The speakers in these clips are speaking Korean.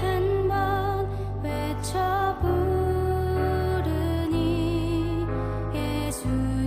한번 외쳐 부르니 예수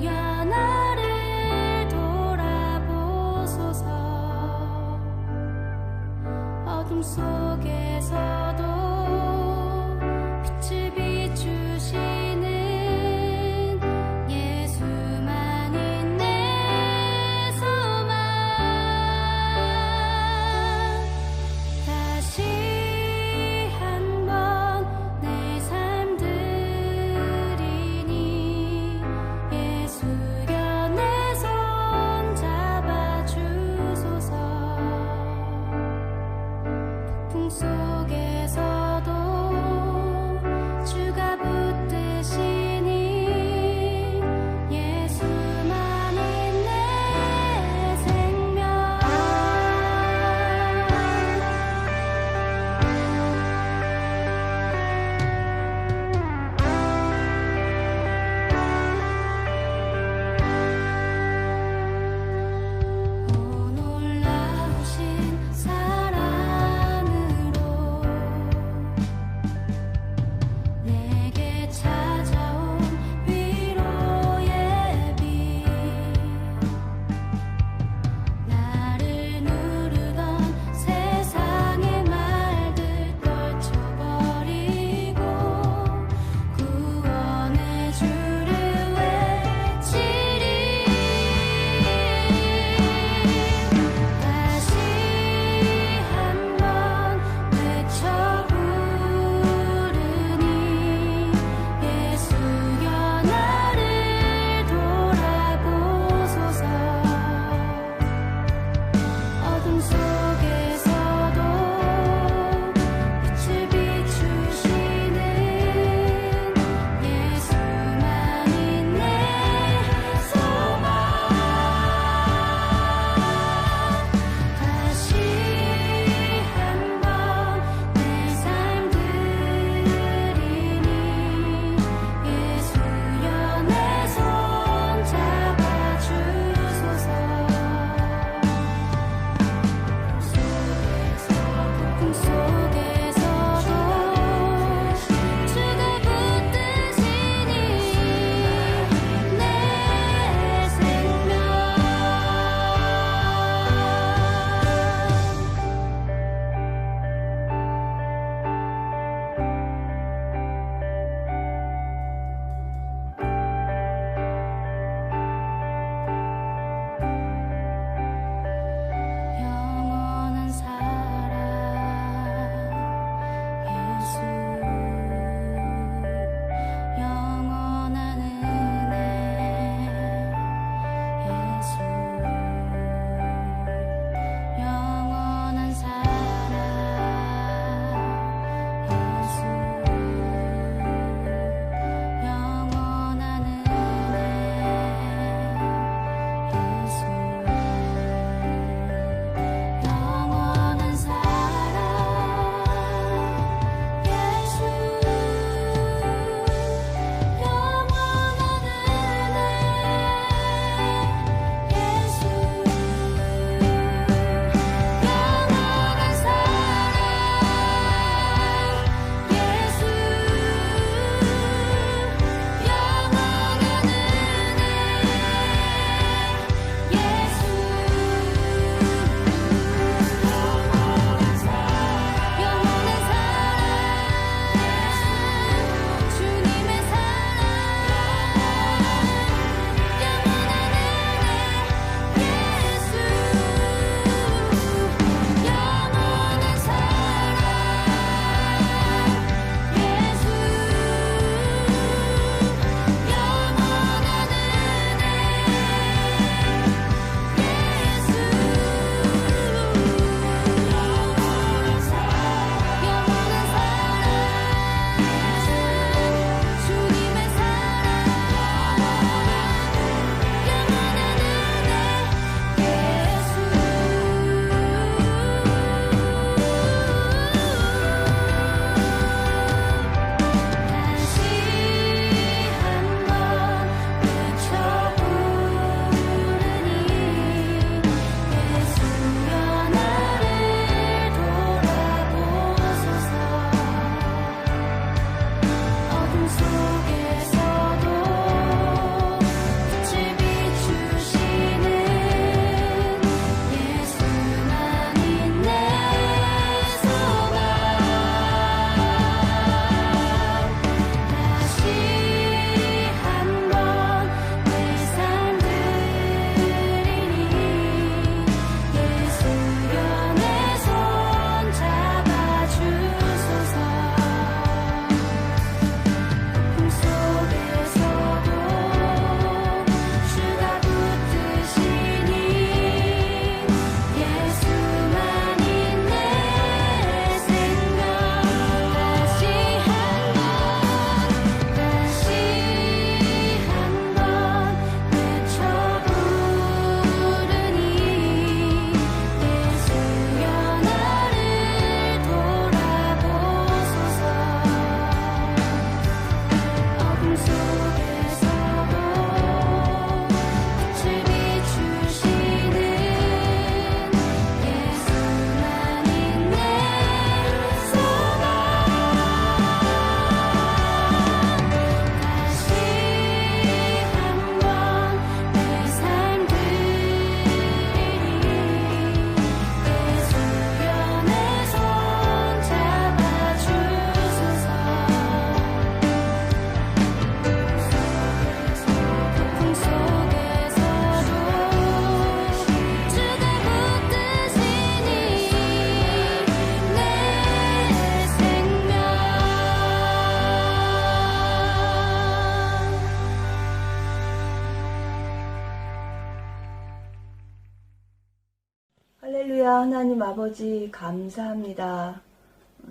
할렐루야. 하나님 아버지 감사합니다.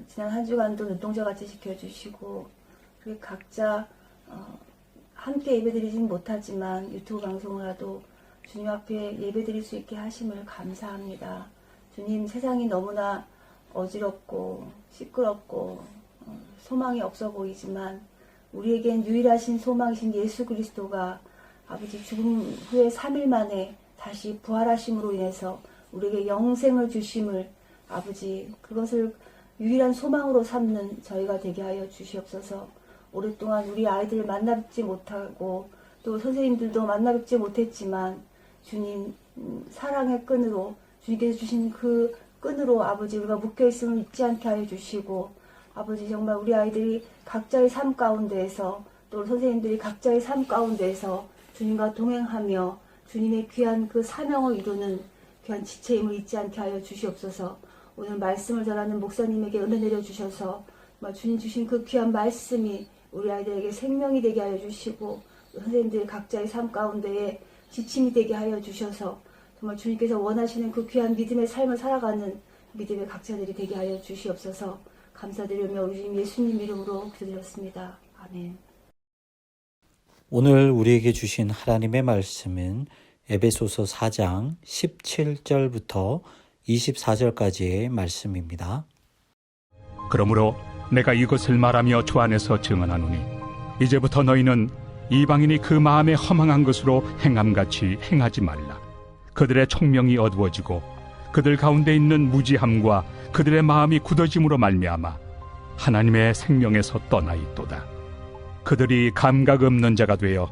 지난 한 주간도 눈동자같이 지켜주시고 우리 각자 함께 예배드리진 못하지만 유튜브 방송으로라도 주님 앞에 예배드릴 수 있게 하심을 감사합니다. 주님, 세상이 너무나 어지럽고 시끄럽고 소망이 없어 보이지만 우리에겐 유일하신 소망이신 예수 그리스도가 아버지 죽음 후에 3일 만에 다시 부활하심으로 인해서 우리에게 영생을 주심을 아버지 그것을 유일한 소망으로 삼는 저희가 되게 하여 주시옵소서. 오랫동안 우리 아이들을 만나뵙지 못하고 또 선생님들도 만나뵙지 못했지만 주님 사랑의 끈으로 주님께서 주신 그 끈으로 아버지 우리가 묶여있음을 잊지 않게 하여 주시고 아버지 정말 우리 아이들이 각자의 삶 가운데에서 또 선생님들이 각자의 삶 가운데에서 주님과 동행하며 주님의 귀한 그 사명을 이루는 귀한 지체임을 잊지 않게 하여 주시옵소서. 오늘 말씀을 전하는 목사님에게 은혜 내려주셔서 주님 주신 그 귀한 말씀이 우리 아이들에게 생명이 되게 하여 주시고 선생님들의 각자의 삶 가운데에 지침이 되게 하여 주셔서 정말 주님께서 원하시는 그 귀한 믿음의 삶을 살아가는 믿음의 각자들이 되게 하여 주시옵소서. 감사드리며 우리 주님 예수님 이름으로 기도드렸습니다. 아멘. 오늘 우리에게 주신 하나님의 말씀은 에베소서 4장 17절부터 24절까지의 말씀입니다. 그러므로 내가 이것을 말하며 주 안에서 증언하노니 이제부터 너희는 이방인이 그 마음에 허망한 것으로 행함같이 행하지 말라. 그들의 총명이 어두워지고 그들 가운데 있는 무지함과 그들의 마음이 굳어짐으로 말미암아 하나님의 생명에서 떠나 있도다. 그들이 감각 없는 자가 되어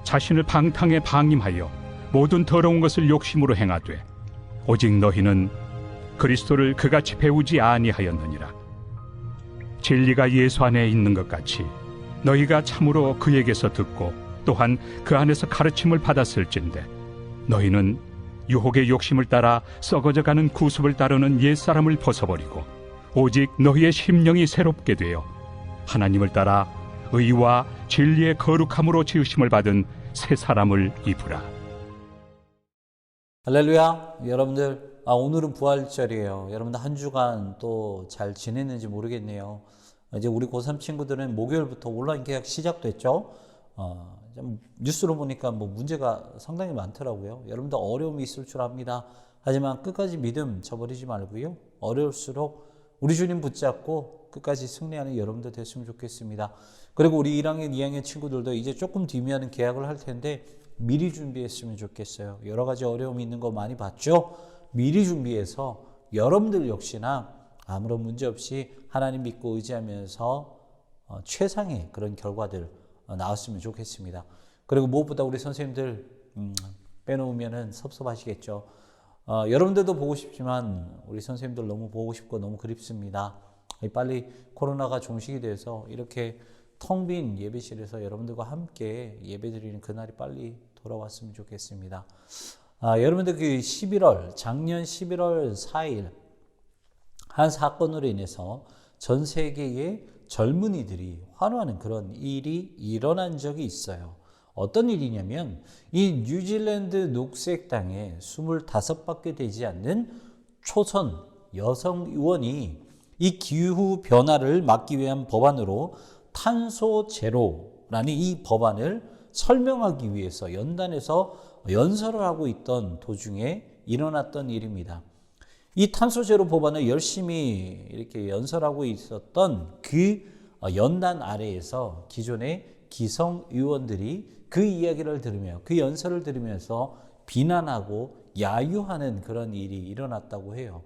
자신을 방탕에 방임하여 모든 더러운 것을 욕심으로 행하되 오직 너희는 그리스도를 그같이 배우지 아니하였느니라. 진리가 예수 안에 있는 것 같이 너희가 참으로 그에게서 듣고 또한 그 안에서 가르침을 받았을진데 너희는 유혹의 욕심을 따라 썩어져가는 구습을 따르는 옛사람을 벗어버리고 오직 너희의 심령이 새롭게 되어 하나님을 따라 의와 진리의 거룩함으로 지으심을 받은 새 사람을 입으라. 할렐루야. 여러분들 오늘은 부활절이에요. 여러분들 한 주간 또 잘 지냈는지 모르겠네요. 이제 우리 고3 친구들은 목요일부터 온라인 계약 시작됐죠. 뉴스로 보니까 문제가 상당히 많더라고요. 여러분들 어려움이 있을 줄 압니다. 하지만 끝까지 믿음 저버리지 말고요. 어려울수록 우리 주님 붙잡고 끝까지 승리하는 여러분들 됐으면 좋겠습니다. 그리고 우리 1학년, 2학년 친구들도 이제 조금 뒤면은 계약을 할 텐데 미리 준비했으면 좋겠어요. 여러 가지 어려움이 있는 거 많이 봤죠? 미리 준비해서 여러분들 역시나 아무런 문제 없이 하나님 믿고 의지하면서 최상의 그런 결과들 나왔으면 좋겠습니다. 그리고 무엇보다 우리 선생님들 빼놓으면은 섭섭하시겠죠. 여러분들도 보고 싶지만 우리 선생님들 너무 보고 싶고 너무 그립습니다. 빨리 코로나가 종식이 돼서 이렇게 텅 빈 예배실에서 여러분들과 함께 예배드리는 그날이 빨리 돌아왔으면 좋겠습니다. 여러분들 작년 11월 4일 한 사건으로 인해서 전 세계의 젊은이들이 환호하는 그런 일이 일어난 적이 있어요. 어떤 일이냐면 이 뉴질랜드 녹색당에 25밖에 되지 않는 초선 여성 의원이 이 기후 변화를 막기 위한 법안으로 탄소 제로라는 이 법안을 설명하기 위해서 연단에서 연설을 하고 있던 도중에 일어났던 일입니다. 이 탄소 제로 법안을 열심히 이렇게 연설하고 있었던 그 연단 아래에서 기존의 기성 의원들이 그 이야기를 들으며 그 연설을 들으면서 비난하고 야유하는 그런 일이 일어났다고 해요.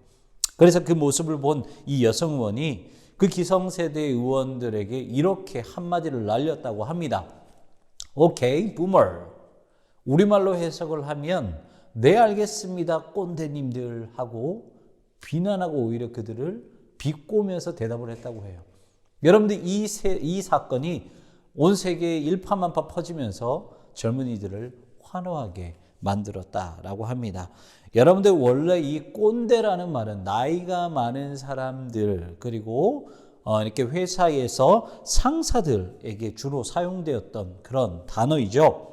그래서 그 모습을 본 이 여성 의원이 그 기성세대 의원들에게 이렇게 한마디를 날렸다고 합니다. 오케이, 부머. 우리말로 해석을 하면 네 알겠습니다 꼰대님들 하고 비난하고 오히려 그들을 비꼬면서 대답을 했다고 해요. 여러분들 이 사건이 온 세계에 일파만파 퍼지면서 젊은이들을 환호하게 만들었다라고 합니다. 여러분들 원래 이 꼰대라는 말은 나이가 많은 사람들 그리고 이렇게 회사에서 상사들에게 주로 사용되었던 그런 단어이죠.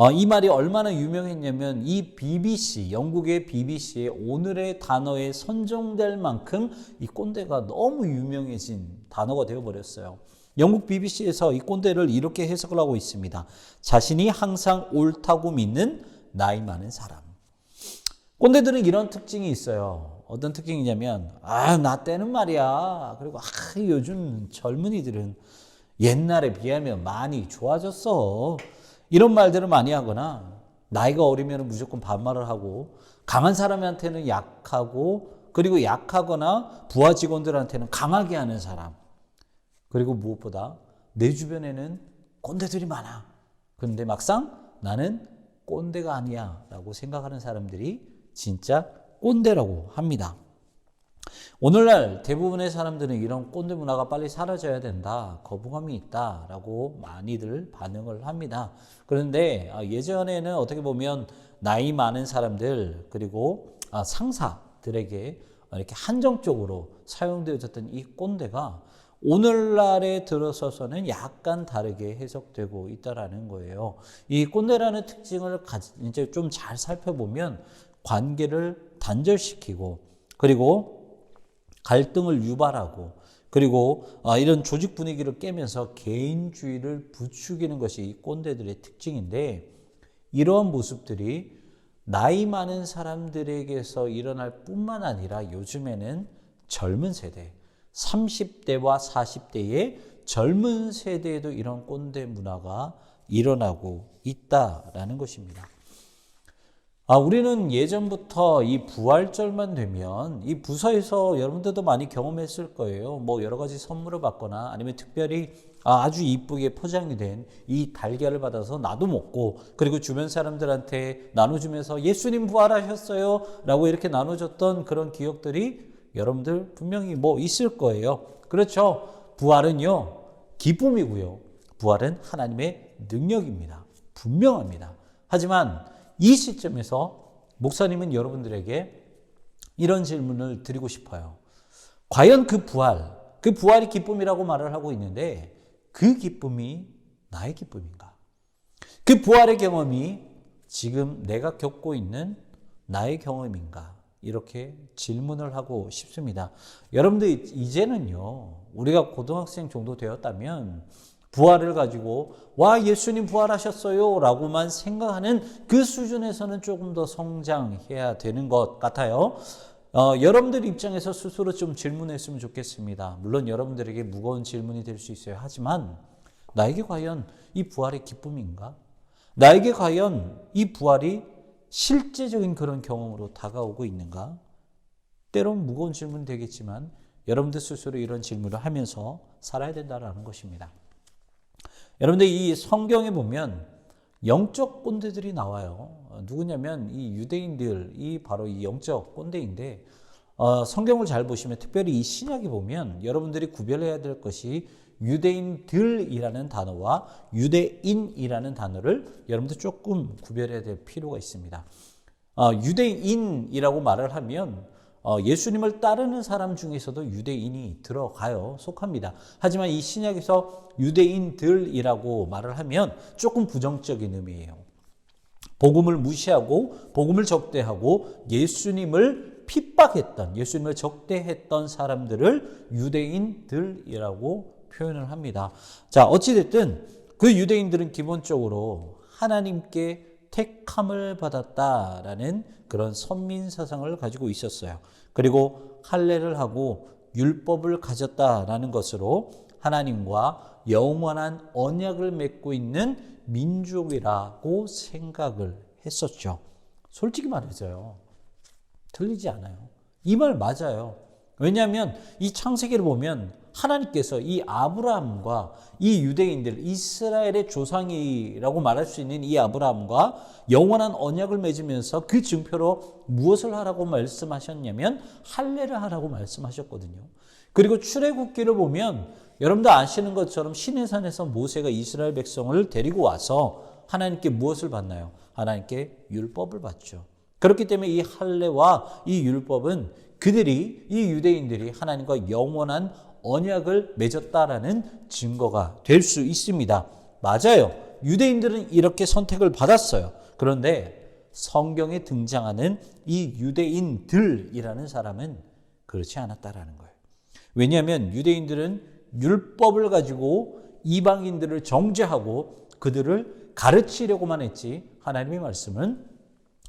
이 말이 얼마나 유명했냐면 이 BBC, 영국의 BBC에 오늘의 단어에 선정될 만큼 이 꼰대가 너무 유명해진 단어가 되어버렸어요. 영국 BBC에서 이 꼰대를 이렇게 해석을 하고 있습니다. 자신이 항상 옳다고 믿는 나이 많은 사람. 꼰대들은 이런 특징이 있어요. 어떤 특징이냐면 나 때는 말이야. 그리고 요즘 젊은이들은 옛날에 비하면 많이 좋아졌어. 이런 말들을 많이 하거나 나이가 어리면 무조건 반말을 하고 강한 사람한테는 약하고 그리고 약하거나 부하 직원들한테는 강하게 하는 사람. 그리고 무엇보다 내 주변에는 꼰대들이 많아. 그런데 막상 나는 꼰대가 아니야 라고 생각하는 사람들이 진짜 꼰대라고 합니다. 오늘날 대부분의 사람들은 이런 꼰대 문화가 빨리 사라져야 된다, 거부감이 있다라고 많이들 반응을 합니다. 그런데 예전에는 어떻게 보면 나이 많은 사람들 그리고 상사들에게 이렇게 한정적으로 사용되어졌던 이 꼰대가 오늘날에 들어서서는 약간 다르게 해석되고 있다라는 거예요. 이 꼰대라는 특징을 이제 좀 잘 살펴보면 관계를 단절시키고 그리고 갈등을 유발하고 그리고 이런 조직 분위기를 깨면서 개인주의를 부추기는 것이 이 꼰대들의 특징인데 이러한 모습들이 나이 많은 사람들에게서 일어날 뿐만 아니라 요즘에는 젊은 세대, 30대와 40대의 젊은 세대에도 이런 꼰대 문화가 일어나고 있다라는 것입니다. 우리는 예전부터 이 부활절만 되면 이 부서에서 여러분들도 많이 경험했을 거예요. 뭐 여러 가지 선물을 받거나 아니면 특별히 아주 이쁘게 포장이 된 이 달걀을 받아서 나도 먹고 그리고 주변 사람들한테 나눠주면서 예수님 부활하셨어요 라고 이렇게 나눠줬던 그런 기억들이 여러분들 분명히 있을 거예요. 그렇죠. 부활은요, 기쁨이고요. 부활은 하나님의 능력입니다. 분명합니다. 하지만 이 시점에서 목사님은 여러분들에게 이런 질문을 드리고 싶어요. 과연 그 부활이 기쁨이라고 말을 하고 있는데 그 기쁨이 나의 기쁨인가? 그 부활의 경험이 지금 내가 겪고 있는 나의 경험인가? 이렇게 질문을 하고 싶습니다. 여러분들 이제는요, 우리가 고등학생 정도 되었다면 부활을 가지고 와 예수님 부활하셨어요 라고만 생각하는 그 수준에서는 조금 더 성장해야 되는 것 같아요. 여러분들 입장에서 스스로 좀 질문했으면 좋겠습니다. 물론 여러분들에게 무거운 질문이 될 수 있어요. 하지만 나에게 과연 이 부활의 기쁨인가? 나에게 과연 이 부활이 실제적인 그런 경험으로 다가오고 있는가? 때론 무거운 질문 되겠지만 여러분들 스스로 이런 질문을 하면서 살아야 된다는 것입니다. 여러분들 이 성경에 보면 영적 꼰대들이 나와요. 누구냐면 이 유대인들이 바로 이 영적 꼰대인데 성경을 잘 보시면 특별히 이 신약에 보면 여러분들이 구별해야 될 것이 유대인들이라는 단어와 유대인이라는 단어를 여러분들 조금 구별해야 될 필요가 있습니다. 유대인이라고 말을 하면 예수님을 따르는 사람 중에서도 유대인이 들어가요. 속합니다. 하지만 이 신약에서 유대인들이라고 말을 하면 조금 부정적인 의미예요. 복음을 무시하고 복음을 적대하고 예수님을 핍박했던, 예수님을 적대했던 사람들을 유대인들이라고 표현을 합니다. 자, 어찌됐든 그 유대인들은 기본적으로 하나님께 택함을 받았다라는 그런 선민 사상을 가지고 있었어요. 그리고 할례를 하고 율법을 가졌다라는 것으로 하나님과 영원한 언약을 맺고 있는 민족이라고 생각을 했었죠. 솔직히 말해서요, 틀리지 않아요. 이 말 맞아요. 왜냐하면 이 창세기를 보면 하나님께서 이 아브라함과 이 유대인들, 이스라엘의 조상이라고 말할 수 있는 이 아브라함과 영원한 언약을 맺으면서 그 증표로 무엇을 하라고 말씀하셨냐면 할례를 하라고 말씀하셨거든요. 그리고 출애굽기를 보면 여러분들 아시는 것처럼 시내산에서 모세가 이스라엘 백성을 데리고 와서 하나님께 무엇을 받나요? 하나님께 율법을 받죠. 그렇기 때문에 이 할례와 이 율법은 그들이, 이 유대인들이 하나님과 영원한 언약을 맺었다라는 증거가 될 수 있습니다. 맞아요. 유대인들은 이렇게 선택을 받았어요. 그런데 성경에 등장하는 이 유대인들이라는 사람은 그렇지 않았다라는 거예요. 왜냐하면 유대인들은 율법을 가지고 이방인들을 정죄하고 그들을 가르치려고만 했지 하나님의 말씀은,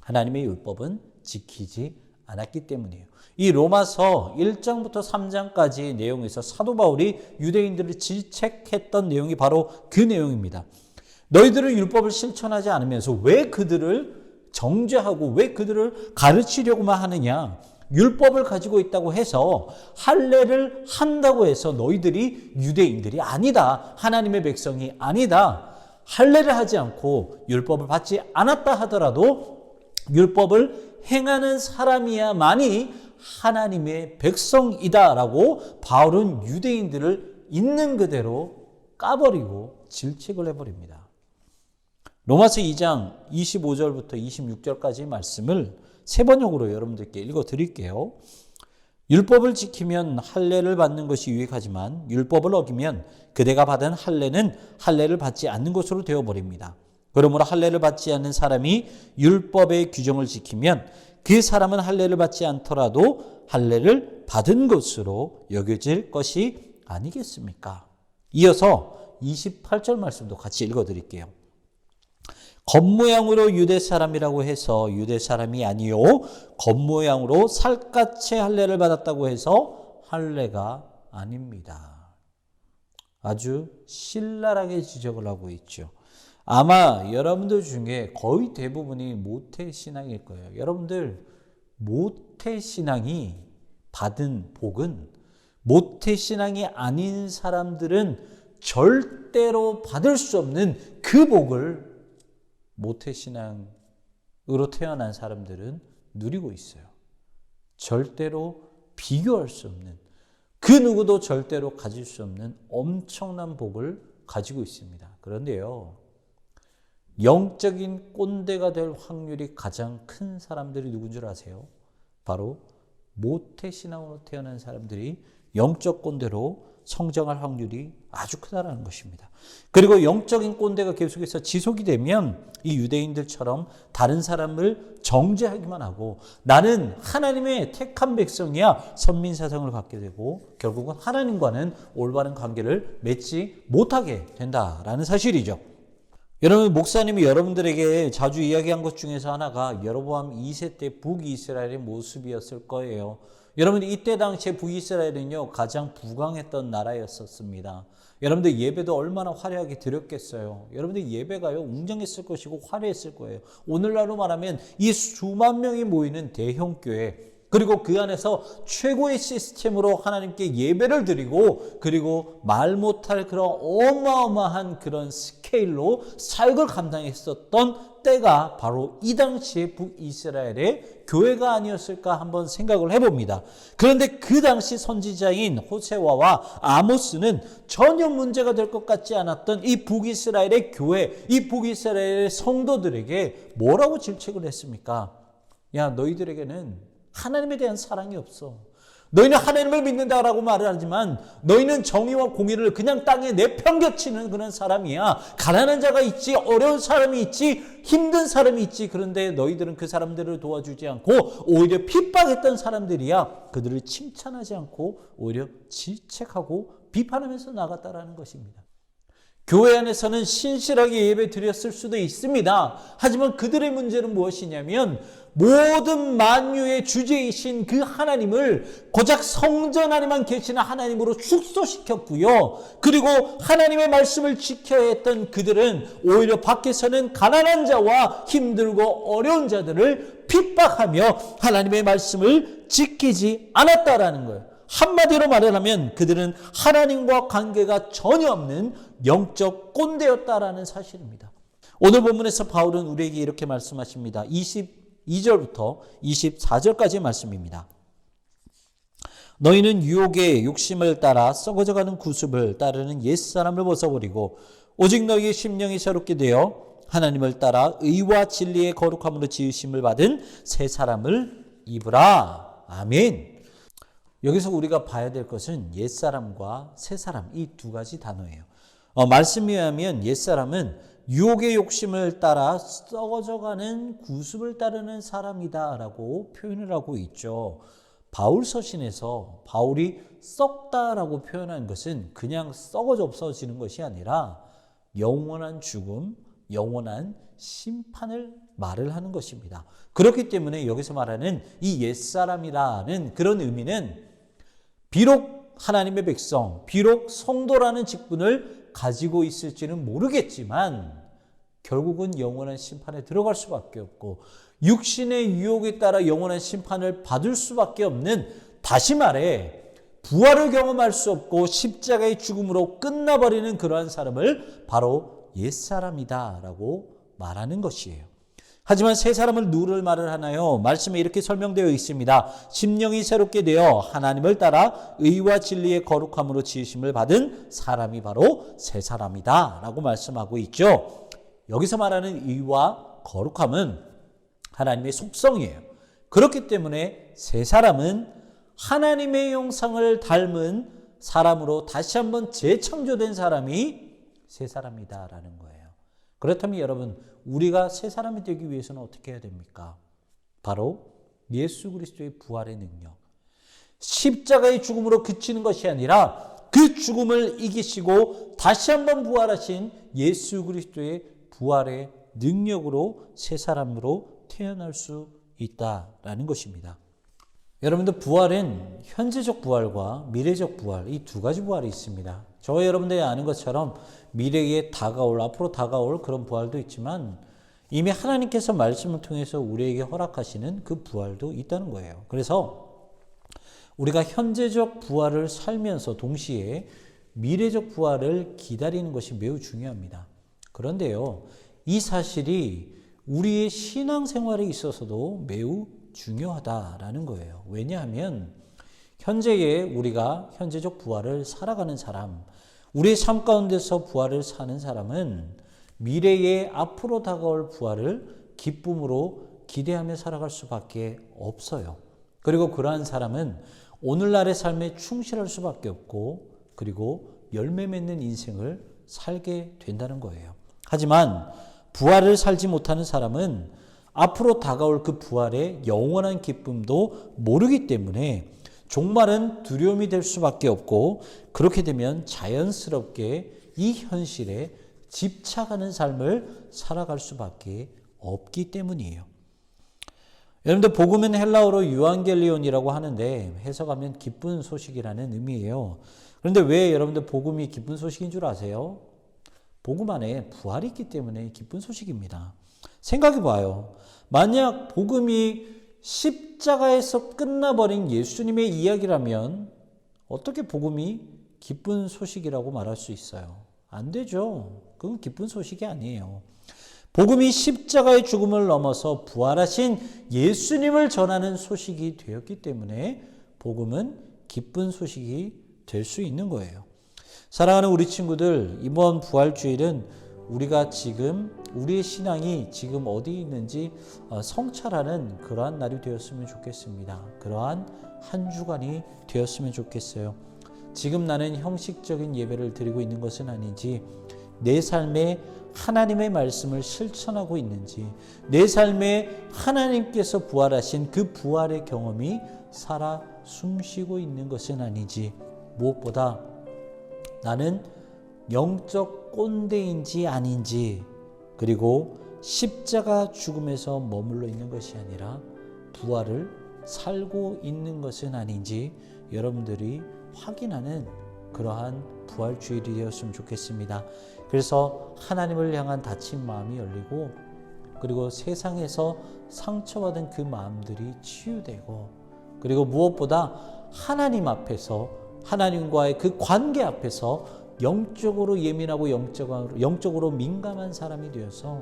하나님의 율법은 지키지 않았기 때문이에요. 이 로마서 1장부터 3장까지의 내용에서 사도 바울이 유대인들을 질책했던 내용이 바로 그 내용입니다. 너희들은 율법을 실천하지 않으면서 왜 그들을 정죄하고 왜 그들을 가르치려고만 하느냐? 율법을 가지고 있다고 해서 할례를 한다고 해서 너희들이 유대인들이 아니다. 하나님의 백성이 아니다. 할례를 하지 않고 율법을 받지 않았다 하더라도 율법을 행하는 사람이야만이 하나님의 백성이다라고 바울은 유대인들을 있는 그대로 까버리고 질책을 해버립니다. 로마서 2장 25절부터 26절까지의 말씀을 세 번역으로 여러분들께 읽어드릴게요. 율법을 지키면 할례를 받는 것이 유익하지만 율법을 어기면 그대가 받은 할례는 할례를 받지 않는 것으로 되어버립니다. 그러므로 할례를 받지 않는 사람이 율법의 규정을 지키면 그 사람은 할례를 받지 않더라도 할례를 받은 것으로 여겨질 것이 아니겠습니까? 이어서 28절 말씀도 같이 읽어드릴게요. 겉모양으로 유대 사람이라고 해서 유대 사람이 아니요 겉모양으로 살갗의 할례를 받았다고 해서 할례가 아닙니다. 아주 신랄하게 지적을 하고 있죠. 아마 여러분들 중에 거의 대부분이 모태신앙일 거예요. 여러분들 모태신앙이 받은 복은 모태신앙이 아닌 사람들은 절대로 받을 수 없는 그 복을 모태신앙으로 태어난 사람들은 누리고 있어요. 절대로 비교할 수 없는, 그 누구도 절대로 가질 수 없는 엄청난 복을 가지고 있습니다. 그런데요, 영적인 꼰대가 될 확률이 가장 큰 사람들이 누군 줄 아세요? 바로 모태신앙으로 태어난 사람들이 영적 꼰대로 성장할 확률이 아주 크다라는 것입니다. 그리고 영적인 꼰대가 계속해서 지속이 되면 이 유대인들처럼 다른 사람을 정죄하기만 하고 나는 하나님의 택한 백성이야 선민 사상을 갖게 되고 결국은 하나님과는 올바른 관계를 맺지 못하게 된다라는 사실이죠. 여러분, 목사님이 여러분들에게 자주 이야기한 것 중에서 하나가 여로보암 2세 때 북이스라엘의 모습이었을 거예요. 여러분, 이때 당시에 북이스라엘은요 가장 부강했던 나라였었습니다. 여러분들 예배도 얼마나 화려하게 드렸겠어요. 여러분들 예배가요 웅장했을 것이고 화려했을 거예요. 오늘날로 말하면 이 수만 명이 모이는 대형교회, 그리고 그 안에서 최고의 시스템으로 하나님께 예배를 드리고 그리고 말 못할 그런 어마어마한 그런 스케일로 사역을 감당했었던 때가 바로 이 당시의 북이스라엘의 교회가 아니었을까 한번 생각을 해봅니다. 그런데 그 당시 선지자인 호세와와 아모스는 전혀 문제가 될 것 같지 않았던 이 북이스라엘의 교회, 이 북이스라엘의 성도들에게 뭐라고 질책을 했습니까? 야, 너희들에게는 하나님에 대한 사랑이 없어. 너희는 하나님을 믿는다라고 말을 하지만 너희는 정의와 공의를 그냥 땅에 내팽겨치는 그런 사람이야. 가난한 자가 있지, 어려운 사람이 있지, 힘든 사람이 있지. 그런데 너희들은 그 사람들을 도와주지 않고 오히려 핍박했던 사람들이야. 그들을 칭찬하지 않고 오히려 질책하고 비판하면서 나갔다라는 것입니다. 교회 안에서는 신실하게 예배 드렸을 수도 있습니다. 하지만 그들의 문제는 무엇이냐면 모든 만유의 주제이신 그 하나님을 고작 성전 안에만 계시는 하나님으로 축소시켰고요. 그리고 하나님의 말씀을 지켜야 했던 그들은 오히려 밖에서는 가난한 자와 힘들고 어려운 자들을 핍박하며 하나님의 말씀을 지키지 않았다라는 거예요. 한마디로 말하면 그들은 하나님과 관계가 전혀 없는 영적 꼰대였다라는 사실입니다. 오늘 본문에서 바울은 우리에게 이렇게 말씀하십니다. 22절부터 24절까지의 말씀입니다. 너희는 유혹의 욕심을 따라 썩어져가는 구습을 따르는 옛사람을 벗어버리고 오직 너희의 심령이 새롭게 되어 하나님을 따라 의와 진리의 거룩함으로 지으심을 받은 새 사람을 입으라. 아멘. 여기서 우리가 봐야 될 것은 옛사람과 새사람, 이 두 가지 단어예요. 말씀에 의하면 옛사람은 유혹의 욕심을 따라 썩어져가는 구습을 따르는 사람이다라고 표현을 하고 있죠. 바울 서신에서 바울이 썩다라고 표현한 것은 그냥 썩어져 없어지는 것이 아니라 영원한 죽음, 영원한 심판을 말을 하는 것입니다. 그렇기 때문에 여기서 말하는 이 옛사람이라는 그런 의미는 비록 하나님의 백성, 비록 성도라는 직분을 가지고 있을지는 모르겠지만 결국은 영원한 심판에 들어갈 수밖에 없고 육신의 유혹에 따라 영원한 심판을 받을 수밖에 없는, 다시 말해 부활을 경험할 수 없고 십자가의 죽음으로 끝나버리는 그러한 사람을 바로 옛사람이다라고 말하는 것이에요. 하지만 새 사람을 누구를 말을 하나요? 말씀에 이렇게 설명되어 있습니다. 심령이 새롭게 되어 하나님을 따라 의와 진리의 거룩함으로 지으심을 받은 사람이 바로 새 사람이다 라고 말씀하고 있죠. 여기서 말하는 의와 거룩함은 하나님의 속성이에요. 그렇기 때문에 새 사람은 하나님의 형상을 닮은 사람으로 다시 한번 재창조된 사람이 새 사람이다라는 거예요. 그렇다면 여러분, 우리가 새 사람이 되기 위해서는 어떻게 해야 됩니까? 바로 예수 그리스도의 부활의 능력, 십자가의 죽음으로 그치는 것이 아니라 그 죽음을 이기시고 다시 한번 부활하신 예수 그리스도의 부활의 능력으로 새 사람으로 태어날 수 있다라는 것입니다. 여러분들, 부활은 현재적 부활과 미래적 부활, 이 두 가지 부활이 있습니다. 저와 여러분들이 아는 것처럼 미래에 다가올, 앞으로 다가올 그런 부활도 있지만 이미 하나님께서 말씀을 통해서 우리에게 허락하시는 그 부활도 있다는 거예요. 그래서 우리가 현재적 부활을 살면서 동시에 미래적 부활을 기다리는 것이 매우 중요합니다. 그런데요, 이 사실이 우리의 신앙생활에 있어서도 매우 중요하다라는 거예요. 왜냐하면 현재의 우리가 현재적 부활을 살아가는 사람, 우리의 삶 가운데서 부활을 사는 사람은 미래의 앞으로 다가올 부활을 기쁨으로 기대하며 살아갈 수밖에 없어요. 그리고 그러한 사람은 오늘날의 삶에 충실할 수밖에 없고 그리고 열매 맺는 인생을 살게 된다는 거예요. 하지만 부활을 살지 못하는 사람은 앞으로 다가올 그 부활의 영원한 기쁨도 모르기 때문에 종말은 두려움이 될 수밖에 없고, 그렇게 되면 자연스럽게 이 현실에 집착하는 삶을 살아갈 수밖에 없기 때문이에요. 여러분들, 복음은 헬라어로 유앙겔리온이라고 하는데 해석하면 기쁜 소식이라는 의미예요. 그런데 왜 여러분들 복음이 기쁜 소식인 줄 아세요? 복음 안에 부활이 있기 때문에 기쁜 소식입니다. 생각해 봐요. 만약 복음이 십자가에서 끝나버린 예수님의 이야기라면 어떻게 복음이 기쁜 소식이라고 말할 수 있어요? 안 되죠. 그건 기쁜 소식이 아니에요. 복음이 십자가의 죽음을 넘어서 부활하신 예수님을 전하는 소식이 되었기 때문에 복음은 기쁜 소식이 될 수 있는 거예요. 사랑하는 우리 친구들, 이번 부활주일은 우리가 지금 우리의 신앙이 지금 어디 있는지 성찰하는 그러한 날이 되었으면 좋겠습니다. 그러한 한 주간이 되었으면 좋겠어요. 지금 나는 형식적인 예배를 드리고 있는 것은 아닌지, 내 삶에 하나님의 말씀을 실천하고 있는지, 내 삶에 하나님께서 부활하신 그 부활의 경험이 살아 숨쉬고 있는 것은 아닌지, 무엇보다 나는 영적 꼰대인지 아닌지, 그리고 십자가 죽음에서 머물러 있는 것이 아니라 부활을 살고 있는 것은 아닌지 여러분들이 확인하는 그러한 부활주일이 되었으면 좋겠습니다. 그래서 하나님을 향한 닫힌 마음이 열리고, 그리고 세상에서 상처받은 그 마음들이 치유되고, 그리고 무엇보다 하나님 앞에서, 하나님과의 그 관계 앞에서 영적으로 예민하고 영적으로 민감한 사람이 되어서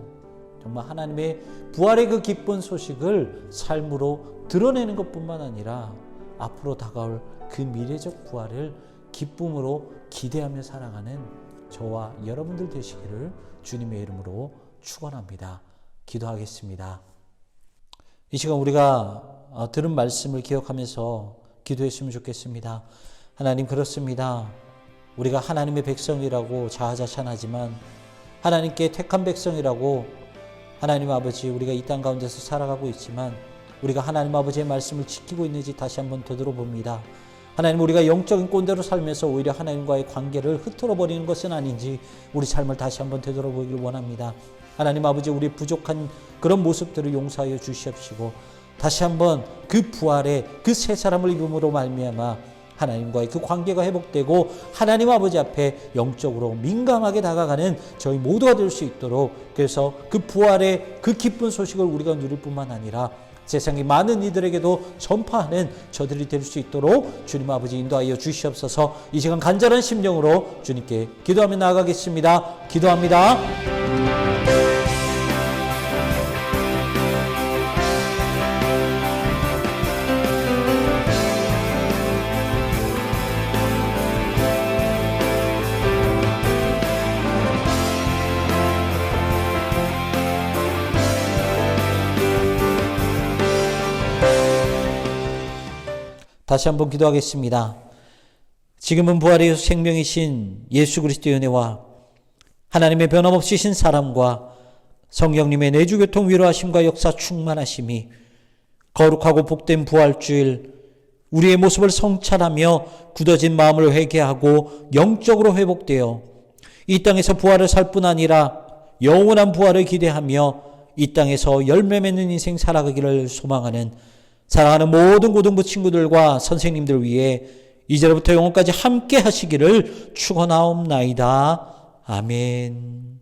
정말 하나님의 부활의 그 기쁜 소식을 삶으로 드러내는 것뿐만 아니라 앞으로 다가올 그 미래적 부활을 기쁨으로 기대하며 살아가는 저와 여러분들 되시기를 주님의 이름으로 축원합니다. 기도하겠습니다. 이 시간 우리가 들은 말씀을 기억하면서 기도했으면 좋겠습니다. 하나님, 그렇습니다. 우리가 하나님의 백성이라고 자화자찬하지만 하나님께 택한 백성이라고 하나님 아버지 우리가 이 땅 가운데서 살아가고 있지만 우리가 하나님 아버지의 말씀을 지키고 있는지 다시 한번 되돌아봅니다. 하나님, 우리가 영적인 꼰대로 살면서 오히려 하나님과의 관계를 흐트러 버리는 것은 아닌지 우리 삶을 다시 한번 되돌아보기를 원합니다. 하나님 아버지, 우리 부족한 그런 모습들을 용서하여 주시옵시고 다시 한번 그 부활의 그 새 사람을 입음으로 말미암아 하나님과의 그 관계가 회복되고 하나님 아버지 앞에 영적으로 민감하게 다가가는 저희 모두가 될 수 있도록, 그래서 그 부활의 그 기쁜 소식을 우리가 누릴 뿐만 아니라 세상의 많은 이들에게도 전파하는 저들이 될 수 있도록 주님 아버지 인도하여 주시옵소서. 이 시간 간절한 심령으로 주님께 기도하며 나아가겠습니다. 기도합니다. 다시 한번 기도하겠습니다. 지금은 부활의 생명이신 예수 그리스도의 은혜와 하나님의 변함없이 신 사랑과 성령님의 내주교통 위로하심과 역사 충만하심이 거룩하고 복된 부활주일 우리의 모습을 성찰하며 굳어진 마음을 회개하고 영적으로 회복되어 이 땅에서 부활을 살 뿐 아니라 영원한 부활을 기대하며 이 땅에서 열매 맺는 인생 살아가기를 소망하는 사랑하는 모든 고등부 친구들과 선생님들 위해 이제로부터 영원까지 함께 하시기를 축원하옵나이다. 아멘.